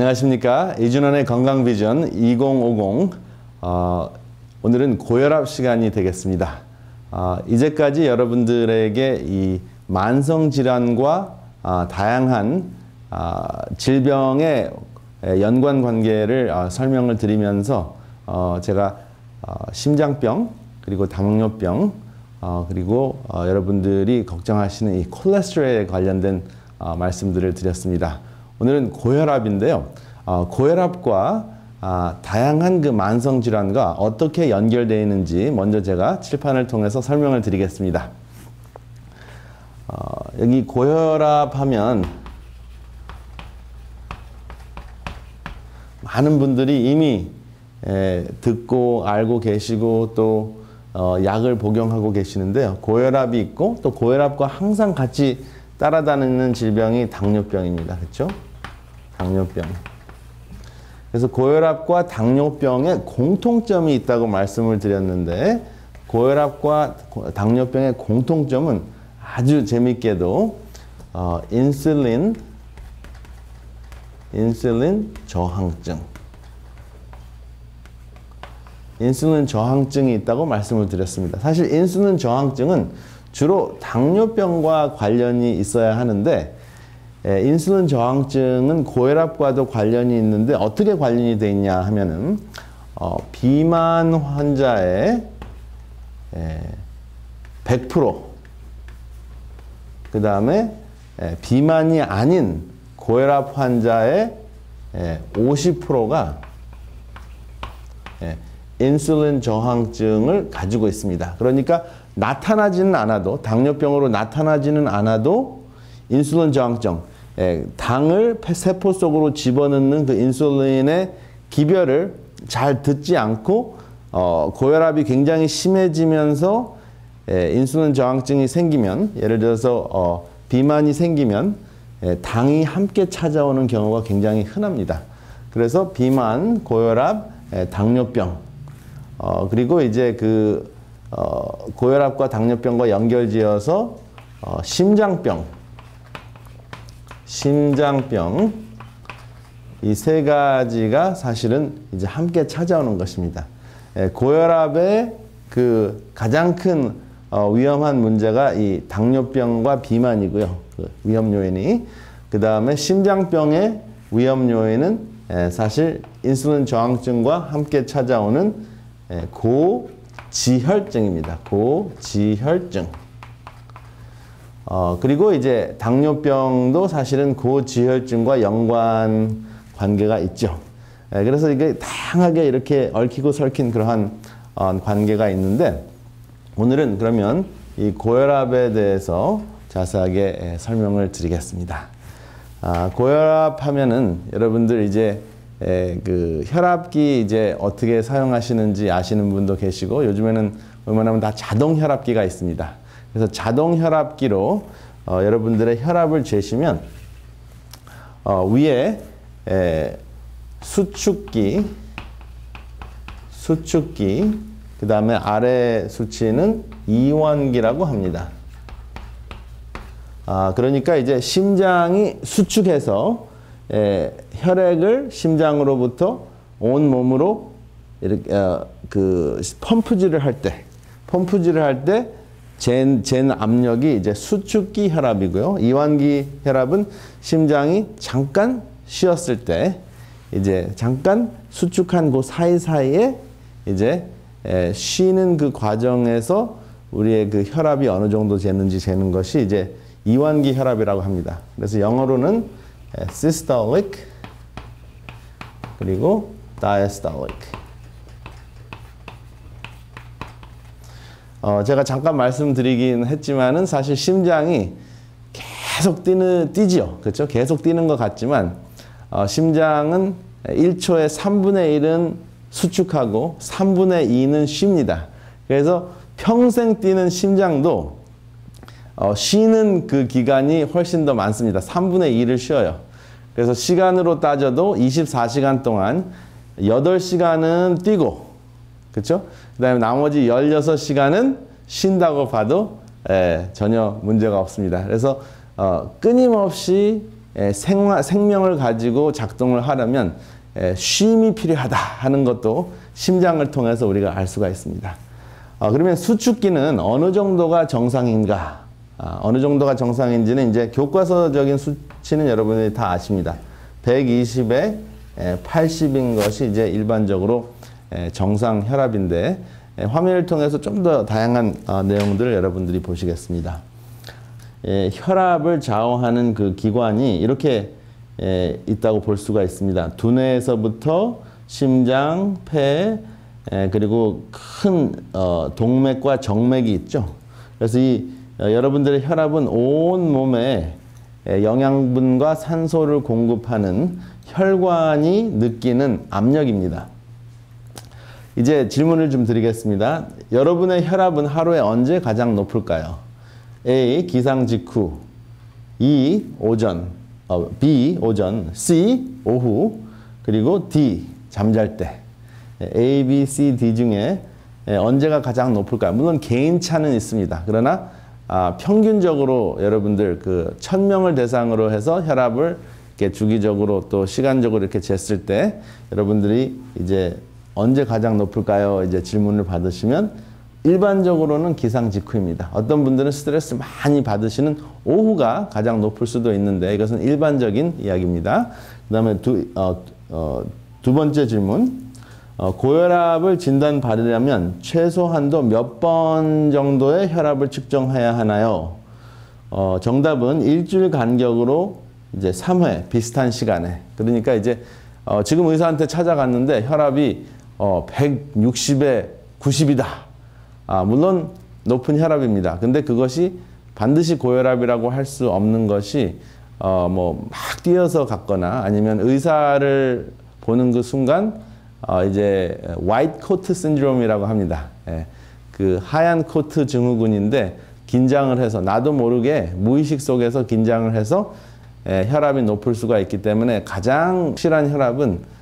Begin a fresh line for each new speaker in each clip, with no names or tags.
안녕하십니까. 이준원의 건강비전 2050. 오늘은 고혈압 시간이 되겠습니다. 이제까지 여러분들에게 이 만성질환과 다양한 질병의 연관 관계를 설명을 드리면서 제가 심장병, 그리고 당뇨병, 그리고 여러분들이 걱정하시는 이 콜레스테롤에 관련된 말씀들을 드렸습니다. 오늘은 고혈압인데요. 고혈압과 다양한 그 만성질환과 어떻게 연결되어 있는지 먼저 제가 칠판을 통해서 설명을 드리겠습니다. 여기 고혈압 하면 많은 분들이 이미 듣고 알고 계시고 또 약을 복용하고 계시는데요. 고혈압이 있고 또 고혈압과 항상 같이 따라다니는 질병이 당뇨병입니다. 그렇죠? 당뇨병. 그래서 고혈압과 당뇨병에 공통점이 있다고 말씀을 드렸는데, 고혈압과 당뇨병의 공통점은 아주 재밌게도 인슐린 저항증. 인슐린 저항증이 있다고 말씀을 드렸습니다. 사실 인슐린 저항증은 주로 당뇨병과 관련이 있어야 하는데, 인슐린 저항증은 고혈압과도 관련이 있는데 어떻게 관련이 되어 있냐 하면은 비만 환자의 100%, 그 다음에 비만이 아닌 고혈압 환자의 50%가 인슐린 저항증을 가지고 있습니다. 그러니까 나타나지는 않아도, 당뇨병으로 나타나지는 않아도 인슐린 저항증, 당을 세포 속으로 집어넣는 그 인슐린의 기별을 잘 듣지 않고 고혈압이 굉장히 심해지면서 인슐린 저항증이 생기면, 예를 들어서 비만이 생기면 당이 함께 찾아오는 경우가 굉장히 흔합니다. 그래서 비만, 고혈압, 당뇨병, 그리고 이제 그 고혈압과 당뇨병과 연결지어서 심장병, 이 세 가지가 사실은 이제 함께 찾아오는 것입니다. 고혈압의 그 가장 큰 위험한 문제가 이 당뇨병과 비만이고요. 그 위험 요인이. 그 다음에 심장병의 위험 요인은 사실 인슐린 저항증과 함께 찾아오는 고지혈증입니다. 고지혈증. 그리고 이제 당뇨병도 사실은 고지혈증과 연관 관계가 있죠. 그래서 이게 다양하게 이렇게 얽히고 설킨 그러한 관계가 있는데, 오늘은 그러면 이 고혈압에 대해서 자세하게 설명을 드리겠습니다. 고혈압 하면은 여러분들 이제 그 혈압기 이제 어떻게 사용하시는지 아시는 분도 계시고, 요즘에는 웬만하면 다 자동 혈압기가 있습니다. 그래서 자동 혈압기로 여러분들의 혈압을 재시면 위에 수축기, 그 다음에 아래 수치는 이완기라고 합니다. 그러니까 이제 심장이 수축해서 혈액을 심장으로부터 온 몸으로 이렇게 그 펌프질을 할 때 잰 압력이 이제 수축기 혈압이고요. 이완기 혈압은 심장이 잠깐 쉬었을 때, 이제 잠깐 수축한 그 사이사이에 이제 쉬는 그 과정에서 우리의 그 혈압이 어느 정도 재는지 재는 것이 이제 이완기 혈압이라고 합니다. 그래서 영어로는 systolic 그리고 diastolic. 제가 잠깐 말씀드리긴 했지만은 사실 심장이 계속 뛰지요. 그렇죠? 계속 뛰는 것 같지만 심장은 1초에 3분의 1은 수축하고 3분의 2는 쉽니다. 그래서 평생 뛰는 심장도 쉬는 그 기간이 훨씬 더 많습니다. 3분의 2를 쉬어요. 그래서 시간으로 따져도 24시간 동안 8시간은 뛰고, 그렇죠? 그 다음에 나머지 16시간은 쉰다고 봐도 전혀 문제가 없습니다. 그래서 끊임없이 생명을 가지고 작동을 하려면 쉼이 필요하다 하는 것도 심장을 통해서 우리가 알 수가 있습니다. 그러면 수축기는 어느 정도가 정상인가? 어느 정도가 정상인지는 이제 교과서적인 수치는 여러분들이 다 아십니다. 120에 80인 것이 이제 일반적으로 정상 혈압인데, 화면을 통해서 좀 더 다양한 내용들을 여러분들이 보시겠습니다. 혈압을 좌우하는 그 기관이 이렇게 있다고 볼 수가 있습니다. 두뇌에서부터 심장, 폐, 그리고 큰 동맥과 정맥이 있죠. 그래서 여러분들의 혈압은 온 몸에 영양분과 산소를 공급하는 혈관이 느끼는 압력입니다. 이제 질문을 좀 드리겠습니다. 여러분의 혈압은 하루에 언제 가장 높을까요? A. 기상 직후, E. 오전, B. 오전, C. 오후, 그리고 D. 잠잘 때. A, B, C, D 중에 언제가 가장 높을까요? 물론 개인차는 있습니다. 그러나 평균적으로 여러분들 1000명을 대상으로 해서 혈압을 이렇게 주기적으로 또 시간적으로 이렇게 쟀을 때 여러분들이 이제 언제 가장 높을까요? 이제 질문을 받으시면 일반적으로는 기상 직후입니다. 어떤 분들은 스트레스 많이 받으시는 오후가 가장 높을 수도 있는데 이것은 일반적인 이야기입니다. 그 다음에 두 번째 질문. 고혈압을 진단받으려면 최소한도 몇 번 정도의 혈압을 측정해야 하나요? 정답은 일주일 간격으로 이제 3회 비슷한 시간에. 그러니까 이제 지금 의사한테 찾아갔는데 혈압이 160에 90이다. 물론 높은 혈압입니다. 근데 그것이 반드시 고혈압이라고 할 수 없는 것이 뭐 막 뛰어서 갔거나 아니면 의사를 보는 그 순간 이제 화이트 코트 신드롬이라고 합니다. 그 하얀 코트 증후군인데 긴장을 해서 나도 모르게 무의식 속에서 긴장을 해서 혈압이 높을 수가 있기 때문에 가장 확실한 혈압은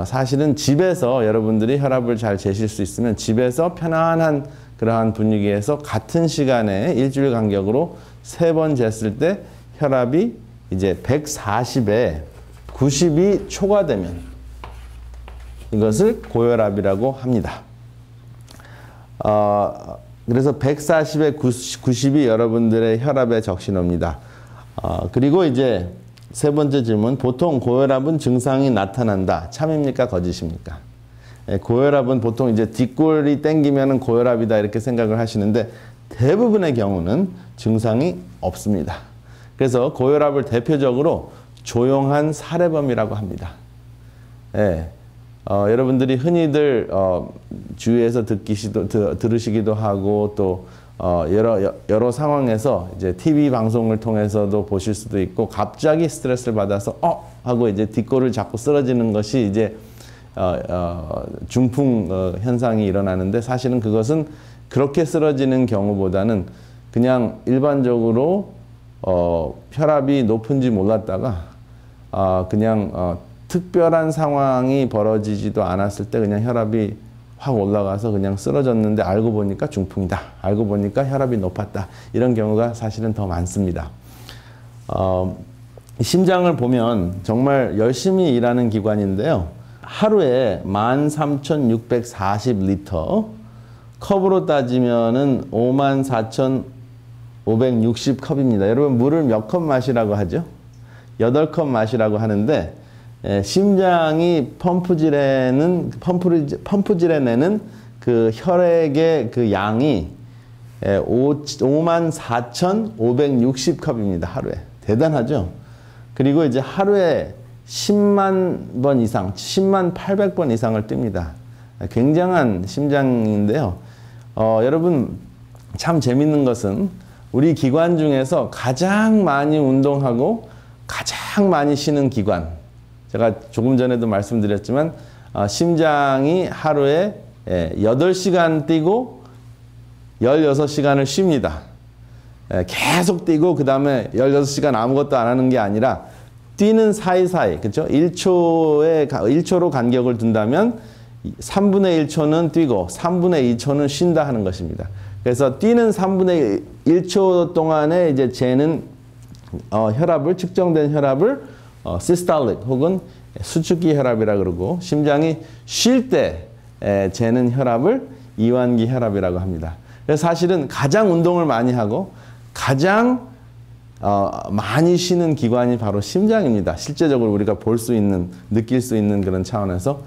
사실은 집에서 여러분들이 혈압을 잘 재실 수 있으면 집에서 편안한 그러한 분위기에서 같은 시간에 일주일 간격으로 3번 쟀을 때 혈압이 이제 140에 90이 초과되면 이것을 고혈압이라고 합니다. 그래서 140에 90이 여러분들의 혈압의 적신호입니다. 그리고 이제 세 번째 질문. 보통 고혈압은 증상이 나타난다. 참입니까? 거짓입니까? 고혈압은 보통 이제 뒷골이 땡기면 고혈압이다 이렇게 생각을 하시는데 대부분의 경우는 증상이 없습니다. 그래서 고혈압을 대표적으로 조용한 살해범이라고 합니다. 여러분들이 흔히들 주위에서 들으시기도 하고 또 여러 상황에서 이제 TV 방송을 통해서도 보실 수도 있고 갑자기 스트레스를 받아서 하고 이제 뒷골을 잡고 쓰러지는 것이 이제 중풍 현상이 일어나는데 사실은 그것은 그렇게 쓰러지는 경우보다는 그냥 일반적으로 혈압이 높은지 몰랐다가 그냥 특별한 상황이 벌어지지도 않았을 때 그냥 혈압이 확 올라가서 그냥 쓰러졌는데 알고 보니까 중풍이다. 알고 보니까 혈압이 높았다. 이런 경우가 사실은 더 많습니다. 심장을 보면 정말 열심히 일하는 기관인데요. 하루에 13,640리터, 컵으로 따지면은 54,560컵입니다. 여러분 물을 몇 컵 마시라고 하죠? 8컵 마시라고 하는데 심장이 펌프질해 내는 그 혈액의 그 양이 54,560컵입니다. 하루에. 대단하죠? 그리고 이제 하루에 10만 번 이상, 10만 800번 이상을 뜁니다. 굉장한 심장인데요. 여러분 참 재밌는 것은 우리 기관 중에서 가장 많이 운동하고 가장 많이 쉬는 기관. 제가 조금 전에도 말씀드렸지만 심장이 하루에 8시간 뛰고 16시간을 쉽니다. 계속 뛰고 그 다음에 16시간 아무것도 안 하는 게 아니라 뛰는 사이사이, 그렇죠? 1초로 간격을 둔다면 3분의 1초는 뛰고 3분의 2초는 쉰다 하는 것입니다. 그래서 뛰는 3분의 1초 동안에 이제 쟤는 혈압을 측정된 혈압을 시스톨릭 혹은 수축기 혈압이라 그러고 심장이 쉴 때 재는 혈압을 이완기 혈압이라고 합니다. 그래서 사실은 가장 운동을 많이 하고 가장 많이 쉬는 기관이 바로 심장입니다. 실제적으로 우리가 볼 수 있는, 느낄 수 있는 그런 차원에서.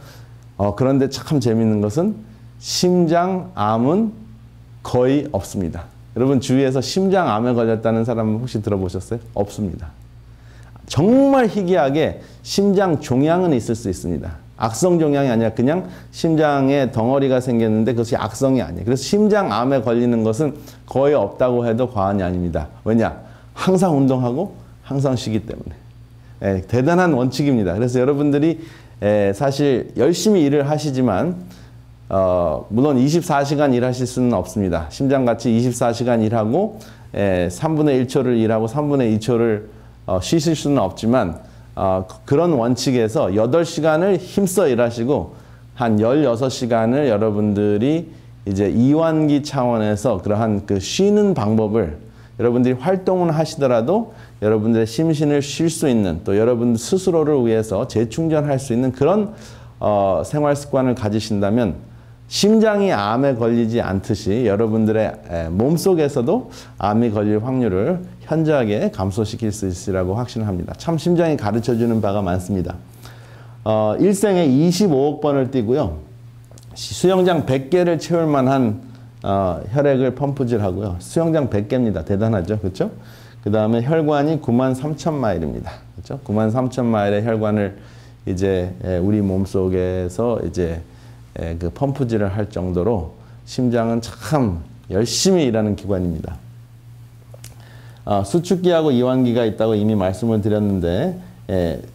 그런데 참 재밌는 것은 심장암은 거의 없습니다. 여러분 주위에서 심장암에 걸렸다는 사람 혹시 들어보셨어요? 없습니다. 정말 희귀하게 심장 종양은 있을 수 있습니다. 악성 종양이 아니라 그냥 심장에 덩어리가 생겼는데 그것이 악성이 아니에요. 그래서 심장암에 걸리는 것은 거의 없다고 해도 과언이 아닙니다. 왜냐? 항상 운동하고 항상 쉬기 때문에. 대단한 원칙입니다. 그래서 여러분들이 사실 열심히 일을 하시지만 물론 24시간 일하실 수는 없습니다. 심장같이 24시간 일하고 3분의 1초를 일하고 3분의 2초를 쉬실 수는 없지만 그런 원칙에서 8시간을 힘써 일하시고 한 16시간을 여러분들이 이제 이완기 차원에서 그러한 그 쉬는 방법을 여러분들이 활동을 하시더라도 여러분들의 심신을 쉴 수 있는 또 여러분 스스로를 위해서 재충전할 수 있는 그런 생활 습관을 가지신다면 심장이 암에 걸리지 않듯이 여러분들의 몸속에서도 암이 걸릴 확률을 현저하게 감소시킬 수 있으리라고 확신합니다. 참 심장이 가르쳐주는 바가 많습니다. 일생에 25억 번을 뛰고요. 수영장 100개를 채울 만한 혈액을 펌프질하고요. 수영장 100개입니다. 대단하죠? 그렇죠? 그 다음에 혈관이 93,000마일입니다. 그렇죠? 93,000마일의 혈관을 이제 우리 몸속에서 이제 그 펌프질을 할 정도로 심장은 참 열심히 일하는 기관입니다. 수축기하고 이완기가 있다고 이미 말씀을 드렸는데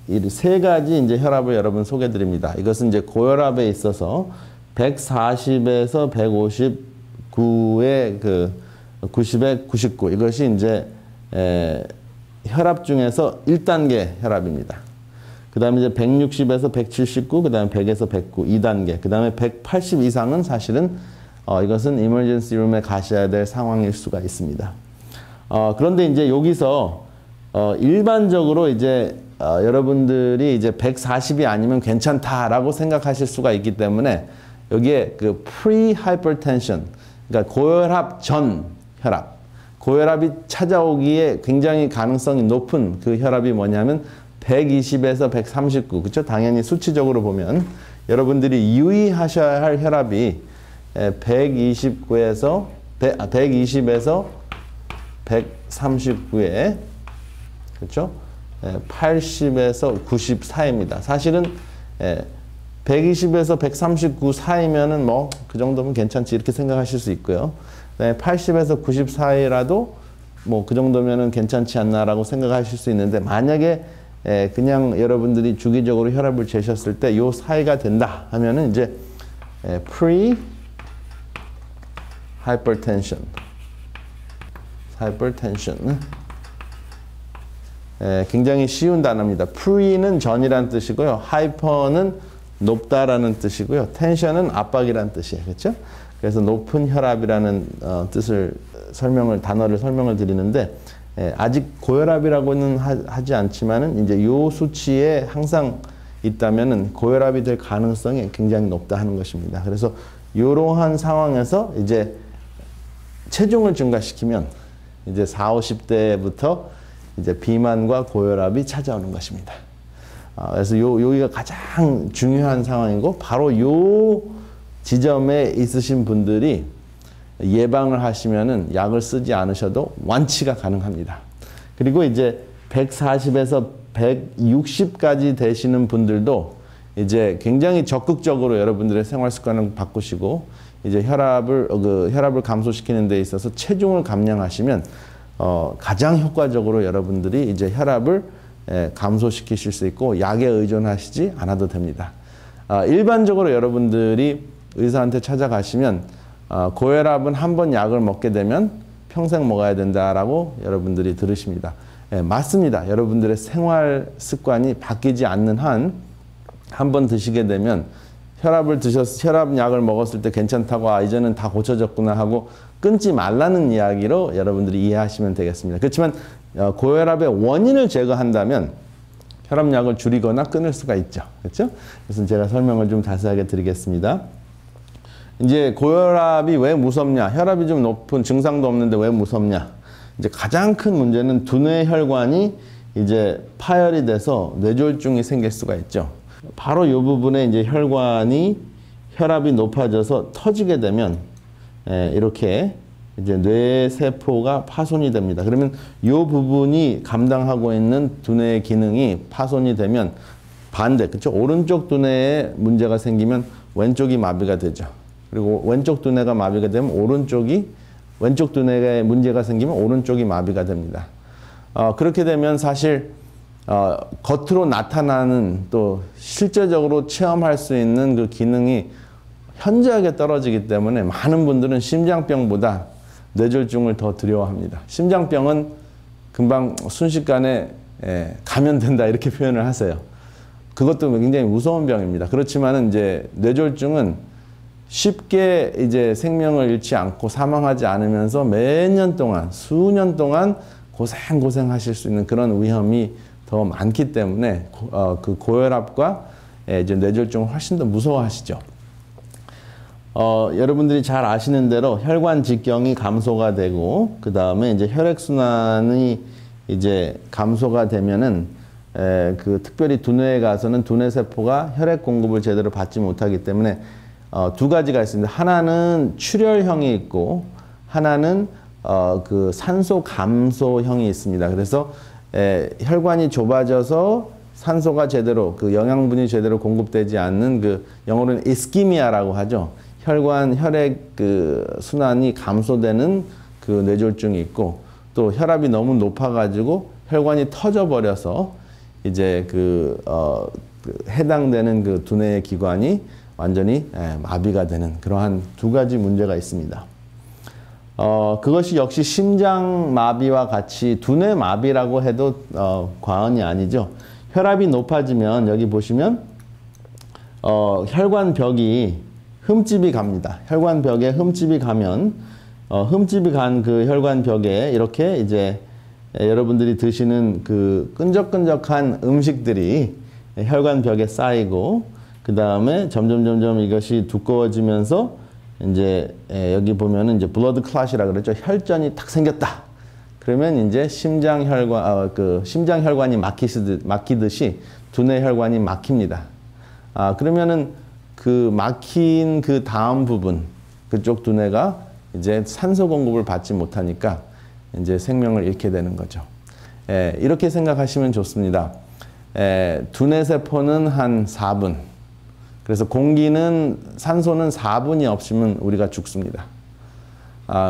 이 세 가지 이제 혈압을 여러분 소개해 드립니다. 이것은 이제 고혈압에 있어서 140에서 159의 그 90에 99 이것이 이제 혈압 중에서 1단계 혈압입니다. 그 다음에 이제 160에서 179, 그 다음에 100에서 109, 2단계. 그 다음에 180 이상은 사실은 이것은 이머전시 룸에 가셔야 될 상황일 수가 있습니다. 그런데 이제 여기서 일반적으로 이제 여러분들이 이제 140이 아니면 괜찮다라고 생각하실 수가 있기 때문에 여기에 그 pre-hypertension, 그러니까 고혈압 전 혈압, 고혈압이 찾아오기에 굉장히 가능성이 높은 그 혈압이 뭐냐면 120에서 139, 그렇죠? 당연히 수치적으로 보면 여러분들이 유의하셔야 할 혈압이 120에서 139에 그렇죠? 80에서 90 사이입니다. 사실은 120에서 139 사이면은 뭐 그 정도면 괜찮지 이렇게 생각하실 수 있고요. 80에서 90 사이라도 뭐 그 정도면은 괜찮지 않나라고 생각하실 수 있는데 만약에 그냥 여러분들이 주기적으로 혈압을 재셨을 때 요 사이가 된다 하면은 이제 pre-hypertension, 굉장히 쉬운 단어입니다. pre는 전이란 뜻이고요. hyper는 높다라는 뜻이고요. tension은 압박이란 뜻이에요. 그렇죠? 그래서 높은 혈압이라는 단어를 설명을 드리는데 아직 고혈압이라고는 하지 않지만은 이제 요 수치에 항상 있다면은 고혈압이 될 가능성이 굉장히 높다 하는 것입니다. 그래서 이러한 상황에서 이제 체중을 증가시키면 이제 40, 50대부터 이제 비만과 고혈압이 찾아오는 것입니다. 그래서 여기가 가장 중요한 상황이고 바로 요 지점에 있으신 분들이 예방을 하시면은 약을 쓰지 않으셔도 완치가 가능합니다. 그리고 이제 140에서 160까지 되시는 분들도 이제 굉장히 적극적으로 여러분들의 생활 습관을 바꾸시고 이제 혈압을 감소시키는 데 있어서 체중을 감량하시면 가장 효과적으로 여러분들이 이제 혈압을 감소시키실 수 있고 약에 의존하시지 않아도 됩니다. 일반적으로 여러분들이 의사한테 찾아가시면 고혈압은 한 번 약을 먹게 되면 평생 먹어야 된다라고 여러분들이 들으십니다. 맞습니다. 여러분들의 생활 습관이 바뀌지 않는 한 번 드시게 되면 혈압약을 먹었을 때 괜찮다고 이제는 다 고쳐졌구나 하고 끊지 말라는 이야기로 여러분들이 이해하시면 되겠습니다. 그렇지만 고혈압의 원인을 제거한다면 혈압약을 줄이거나 끊을 수가 있죠. 그렇죠? 그래서 제가 설명을 좀 자세하게 드리겠습니다. 이제 고혈압이 왜 무섭냐? 혈압이 좀 높은 증상도 없는데 왜 무섭냐? 이제 가장 큰 문제는 두뇌 혈관이 이제 파열이 돼서 뇌졸중이 생길 수가 있죠. 바로 이 부분에 이제 혈압이 높아져서 터지게 되면 이렇게 이제 뇌세포가 파손이 됩니다. 그러면 이 부분이 감당하고 있는 두뇌의 기능이 파손이 되면 반대, 그렇죠? 오른쪽 두뇌에 문제가 생기면 왼쪽이 마비가 되죠. 그리고 왼쪽 두뇌가 마비가 되면 왼쪽 두뇌에 문제가 생기면 오른쪽이 마비가 됩니다. 그렇게 되면 사실 겉으로 나타나는 또 실제적으로 체험할 수 있는 그 기능이 현저하게 떨어지기 때문에 많은 분들은 심장병보다 뇌졸중을 더 두려워합니다. 심장병은 금방 순식간에 감염된다 이렇게 표현을 하세요. 그것도 굉장히 무서운 병입니다. 그렇지만은 이제 뇌졸중은 쉽게 이제 생명을 잃지 않고 사망하지 않으면서 몇 년 동안, 수년 동안 고생하실 수 있는 그런 위험이 더 많기 때문에 그 고혈압과 이제 뇌졸중을 훨씬 더 무서워하시죠. 여러분들이 잘 아시는 대로 혈관 직경이 감소가 되고 그 다음에 이제 혈액순환이 이제 감소가 되면은 그 특별히 두뇌에 가서는 두뇌 세포가 혈액 공급을 제대로 받지 못하기 때문에 두 가지가 있습니다. 하나는 출혈형이 있고 하나는 그 산소 감소형이 있습니다. 그래서 혈관이 좁아져서 산소가 제대로 그 영양분이 제대로 공급되지 않는 그 영어로는 이스키미아라고 하죠. 혈액 그 순환이 감소되는 그 뇌졸중이 있고 또 혈압이 너무 높아가지고 혈관이 터져버려서 이제 해당되는 그 두뇌의 기관이 완전히 마비가 되는 그러한 두 가지 문제가 있습니다. 그것이 역시 심장 마비와 같이 두뇌 마비라고 해도 과언이 아니죠. 혈압이 높아지면 여기 보시면 혈관벽이 흠집이 갑니다. 혈관벽에 흠집이 가면 흠집이 간 그 혈관벽에 이렇게 이제 여러분들이 드시는 그 끈적끈적한 음식들이 혈관벽에 쌓이고 그 다음에 점점 이것이 두꺼워지면서 이제 여기 보면은 이제 블러드 클롯이라 그러죠. 혈전이 탁 생겼다. 그러면 이제 심장혈관이 막히듯이 두뇌 혈관이 막힙니다. 그러면은 그 막힌 그 다음 부분 그쪽 두뇌가 이제 산소 공급을 받지 못하니까 이제 생명을 잃게 되는 거죠. 이렇게 생각하시면 좋습니다. 두뇌 세포는 한 4분. 그래서 산소는 4분이 없으면 우리가 죽습니다.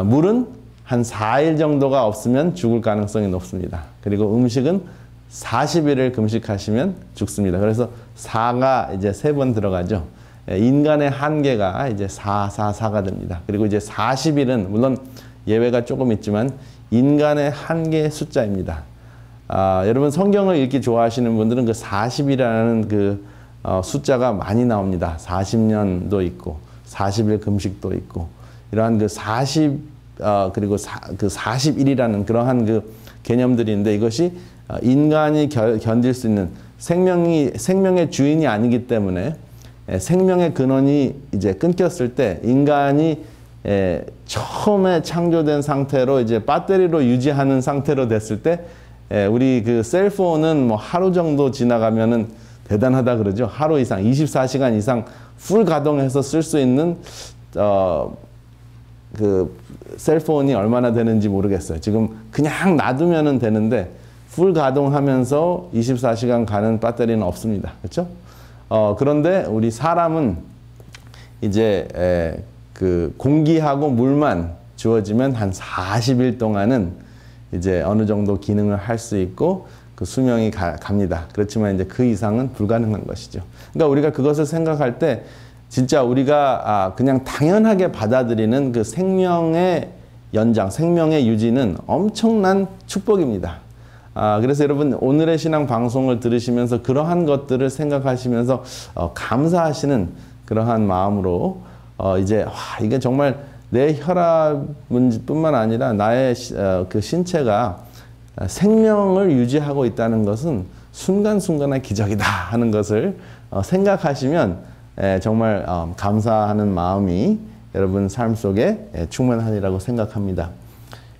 물은 한 4일 정도가 없으면 죽을 가능성이 높습니다. 그리고 음식은 40일을 금식하시면 죽습니다. 그래서 4가 이제 3번 들어가죠. 인간의 한계가 이제 4가 됩니다. 그리고 이제 40일은 물론 예외가 조금 있지만 인간의 한계 숫자입니다. 여러분 성경을 읽기 좋아하시는 분들은 그 40이라는 그 숫자가 많이 나옵니다. 40년도 있고 40일 금식도 있고 이러한 그 40 그 41이라는 그러한 그 개념들인데 이것이 인간이 견딜 수 있는 생명의 주인이 아니기 때문에 생명의 근원이 이제 끊겼을 때 인간이 처음에 창조된 상태로 이제 배터리로 유지하는 상태로 됐을 때 우리 그 셀폰은 뭐 하루 정도 지나가면은 대단하다 그러죠. 하루 이상 24시간 이상 풀 가동해서 쓸 수 있는 그 셀폰이 얼마나 되는지 모르겠어요. 지금 그냥 놔두면은 되는데 풀 가동하면서 24시간 가는 배터리는 없습니다. 그렇죠? 그런데 우리 사람은 이제 그 공기하고 물만 주어지면 한 40일 동안은 이제 어느 정도 기능을 할 수 있고 그 수명이 갑니다. 그렇지만 이제 그 이상은 불가능한 것이죠. 그러니까 우리가 그것을 생각할 때 진짜 우리가 그냥 당연하게 받아들이는 그 생명의 연장, 생명의 유지는 엄청난 축복입니다. 그래서 여러분 오늘의 신앙 방송을 들으시면서 그러한 것들을 생각하시면서 감사하시는 그러한 마음으로 이제 이게 정말 내 혈압 문제뿐만 아니라 나의 그 신체가 생명을 유지하고 있다는 것은 순간순간의 기적이다 하는 것을 생각하시면 정말 감사하는 마음이 여러분 삶 속에 충만하리라고 생각합니다.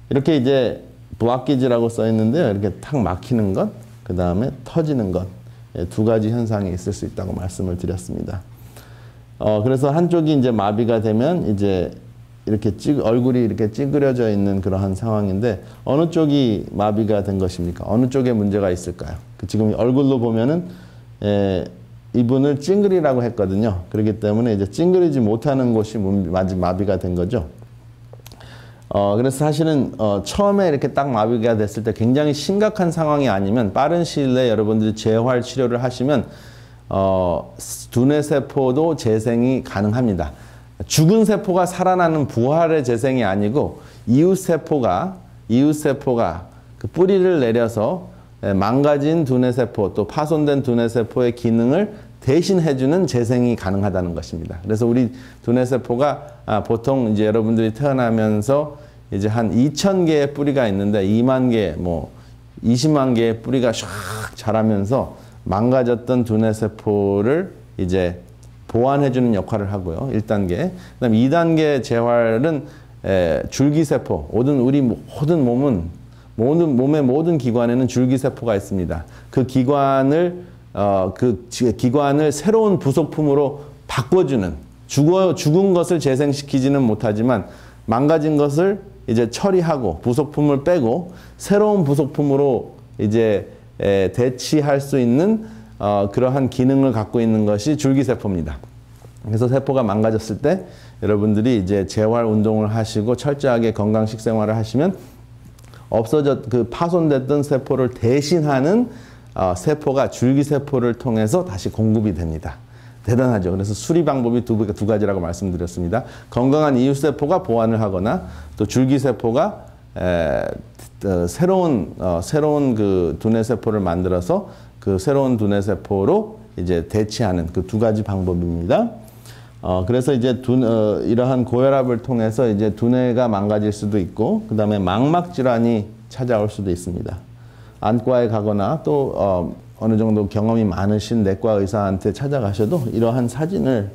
이렇게 이제 블록기지라고 써 있는데요. 이렇게 탁 막히는 것, 그 다음에 터지는 것, 두 가지 현상이 있을 수 있다고 말씀을 드렸습니다. 그래서 한쪽이 이제 마비가 되면 이제 이렇게 얼굴이 이렇게 찌그려져 있는 그러한 상황인데 어느 쪽이 마비가 된 것입니까? 어느 쪽에 문제가 있을까요? 지금 얼굴로 보면은 이분을 찡그리라고 했거든요. 그렇기 때문에 이제 찡그리지 못하는 곳이 마비가 된 거죠. 그래서 사실은 처음에 이렇게 딱 마비가 됐을 때 굉장히 심각한 상황이 아니면 빠른 시일 내에 여러분들이 재활 치료를 하시면 두뇌 세포도 재생이 가능합니다. 죽은 세포가 살아나는 부활의 재생이 아니고 이웃 세포가 그 뿌리를 내려서 망가진 두뇌 세포 또 파손된 두뇌 세포의 기능을 대신해주는 재생이 가능하다는 것입니다. 그래서 우리 두뇌 세포가 보통 이제 여러분들이 태어나면서 이제 한 2,000개의 뿌리가 있는데 2만 개, 20만 개의 뿌리가 샥 자라면서 망가졌던 두뇌 세포를 이제 보완해주는 역할을 하고요. 1단계. 그 다음 2단계 재활은 줄기세포. 우리 모든 몸의 모든 기관에는 줄기세포가 있습니다. 그 기관을 새로운 부속품으로 바꿔주는, 죽은 것을 재생시키지는 못하지만 망가진 것을 이제 처리하고 부속품을 빼고 새로운 부속품으로 이제 대치할 수 있는 그러한 기능을 갖고 있는 것이 줄기세포입니다. 그래서 세포가 망가졌을 때 여러분들이 이제 재활 운동을 하시고 철저하게 건강 식생활을 하시면 그 파손됐던 세포를 대신하는 세포가 줄기세포를 통해서 다시 공급이 됩니다. 대단하죠. 그래서 수리 방법이 두 가지라고 말씀드렸습니다. 건강한 이웃세포가 보완을 하거나 또 줄기세포가 새로운 그 두뇌세포를 만들어서 그 새로운 두뇌세포로 이제 대치하는 그 두 가지 방법입니다. 그래서 이제 이러한 고혈압을 통해서 이제 두뇌가 망가질 수도 있고, 그 다음에 망막 질환이 찾아올 수도 있습니다. 안과에 가거나 또 어느 정도 경험이 많으신 내과 의사한테 찾아가셔도 이러한 사진을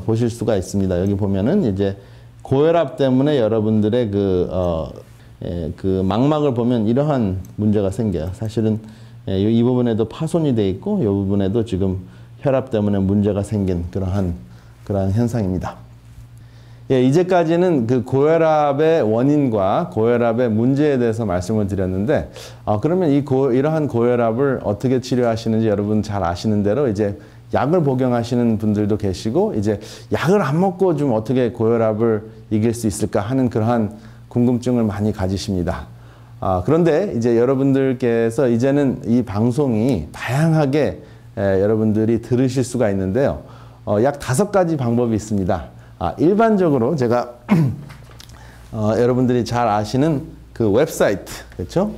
보실 수가 있습니다. 여기 보면은 이제 고혈압 때문에 여러분들의 그 망막을 보면 이러한 문제가 생겨요. 사실은 이 부분에도 파손이 돼 있고, 이 부분에도 지금 혈압 때문에 문제가 생긴 그러한 현상입니다. 이제까지는 그 고혈압의 원인과 고혈압의 문제에 대해서 말씀을 드렸는데, 그러면 이러한 고혈압을 어떻게 치료하시는지 여러분 잘 아시는 대로 이제 약을 복용하시는 분들도 계시고, 이제 약을 안 먹고 좀 어떻게 고혈압을 이길 수 있을까 하는 그러한 궁금증을 많이 가지십니다. 그런데 이제 여러분들께서 이제는 이 방송이 다양하게 여러분들이 들으실 수가 있는데요. 약 5가지 방법이 있습니다. 일반적으로 제가 여러분들이 잘 아시는 그 웹사이트, 그렇죠?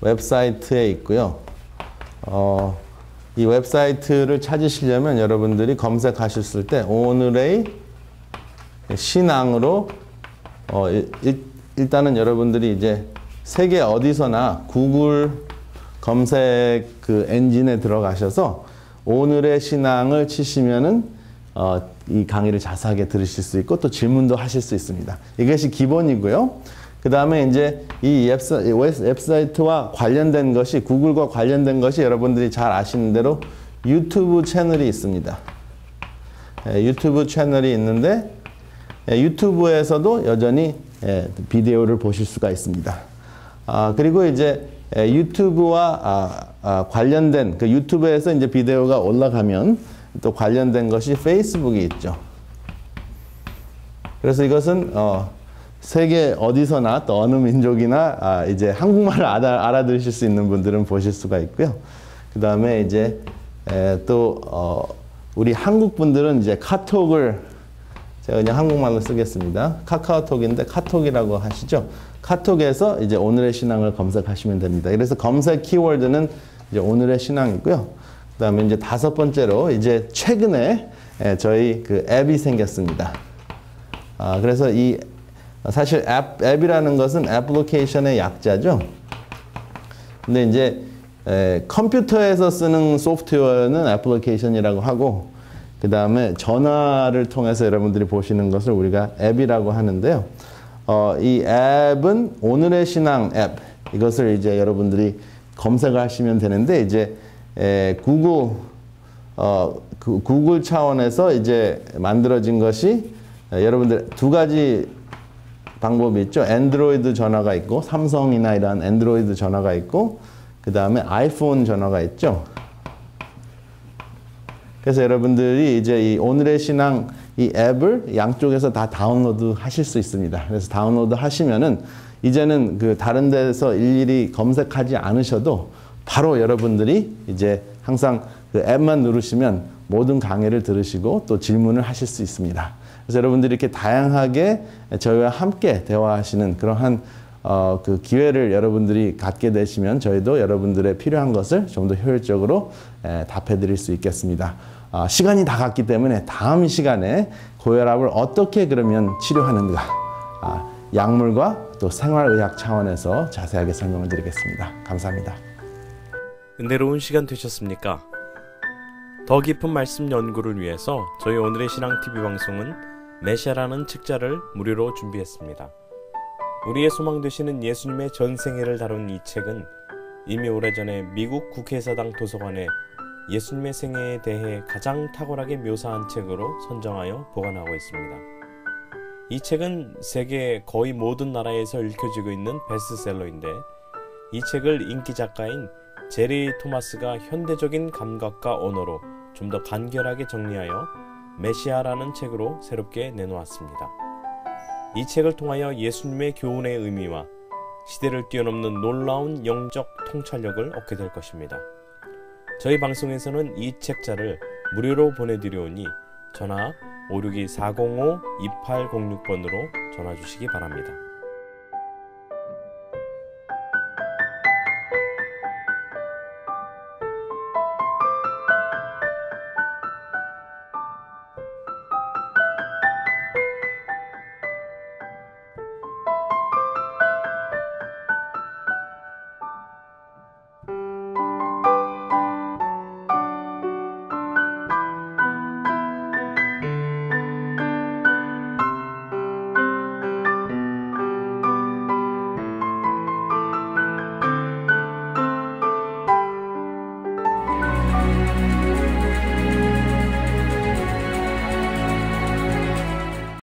웹사이트에 있고요. 이 웹사이트를 찾으시려면 여러분들이 검색하셨을 때 오늘의 신앙으로 일단은 여러분들이 이제 세계 어디서나 구글 검색 그 엔진에 들어가셔서 오늘의 신앙을 치시면은 이 강의를 자세하게 들으실 수 있고 또 질문도 하실 수 있습니다. 이것이 기본이고요. 그 다음에 이제 이 웹사이트와 관련된 것이, 구글과 관련된 것이 여러분들이 잘 아시는 대로 유튜브 채널이 있습니다. 유튜브 채널이 있는데 유튜브에서도 여전히 비디오를 보실 수가 있습니다. 그리고 이제 유튜브와 관련된 그 유튜브에서 이제 비디오가 올라가면 또 관련된 것이 페이스북이 있죠. 그래서 이것은 세계 어디서나 또 어느 민족이나 이제 한국말을 알아들으실 수 있는 분들은 보실 수가 있고요. 그 다음에 이제 또 우리 한국 분들은 이제 카톡을 제가 그냥 한국말로 쓰겠습니다. 카카오톡인데 카톡이라고 하시죠. 카톡에서 이제 오늘의 신앙을 검색하시면 됩니다. 그래서 검색 키워드는 이제 오늘의 신앙이고요. 그 다음에 이제 5번째로 이제 최근에 저희 그 앱이 생겼습니다. 그래서 이 사실 앱이라는 것은 애플리케이션의 약자죠. 근데 이제 컴퓨터에서 쓰는 소프트웨어는 애플리케이션이라고 하고, 그 다음에 전화를 통해서 여러분들이 보시는 것을 우리가 앱이라고 하는데요. 이 앱은 오늘의 신앙 앱, 이것을 이제 여러분들이 검색을 하시면 되는데, 이제 구글 차원에서 이제 만들어진 것이 여러분들 두 가지 방법이 있죠. 애and로이드 전화가 있고, 삼성이나 이런 애and로이드 전화가 있고, 그 다음에 아이폰 전화가 있죠. 그래서 여러분들이 이제 이 오늘의 신앙 이 앱을 양쪽에서 다 다운로드 하실 수 있습니다. 그래서 다운로드 하시면은 이제는 그 다른 데서 일일이 검색하지 않으셔도 바로 여러분들이 이제 항상 그 앱만 누르시면 모든 강의를 들으시고 또 질문을 하실 수 있습니다. 그래서 여러분들이 이렇게 다양하게 저희와 함께 대화하시는 그러한 그 기회를 여러분들이 갖게 되시면 저희도 여러분들의 필요한 것을 좀 더 효율적으로 답해 드릴 수 있겠습니다. 시간이 다 갔기 때문에 다음 시간에 고혈압을 어떻게 그러면 치료하는가, 약물과 또 생활의학 차원에서 자세하게 설명을 드리겠습니다. 감사합니다.
은혜로운 시간 되셨습니까? 더 깊은 말씀 연구를 위해서 저희 오늘의 신앙TV 방송은 메시아라는 책자를 무료로 준비했습니다. 우리의 소망 되시는 예수님의 전생애를 다룬 이 책은 이미 오래전에 미국 국회의사당 도서관에 예수님의 생애에 대해 가장 탁월하게 묘사한 책으로 선정하여 보관하고 있습니다. 이 책은 세계 거의 모든 나라에서 읽혀지고 있는 베스트셀러인데, 이 책을 인기 작가인 제리 토마스가 현대적인 감각과 언어로 좀 더 간결하게 정리하여 메시아라는 책으로 새롭게 내놓았습니다. 이 책을 통하여 예수님의 교훈의 의미와 시대를 뛰어넘는 놀라운 영적 통찰력을 얻게 될 것입니다. 저희 방송에서는 이 책자를 무료로 보내드리오니 전화 562-405-2806번으로 전화 주시기 바랍니다.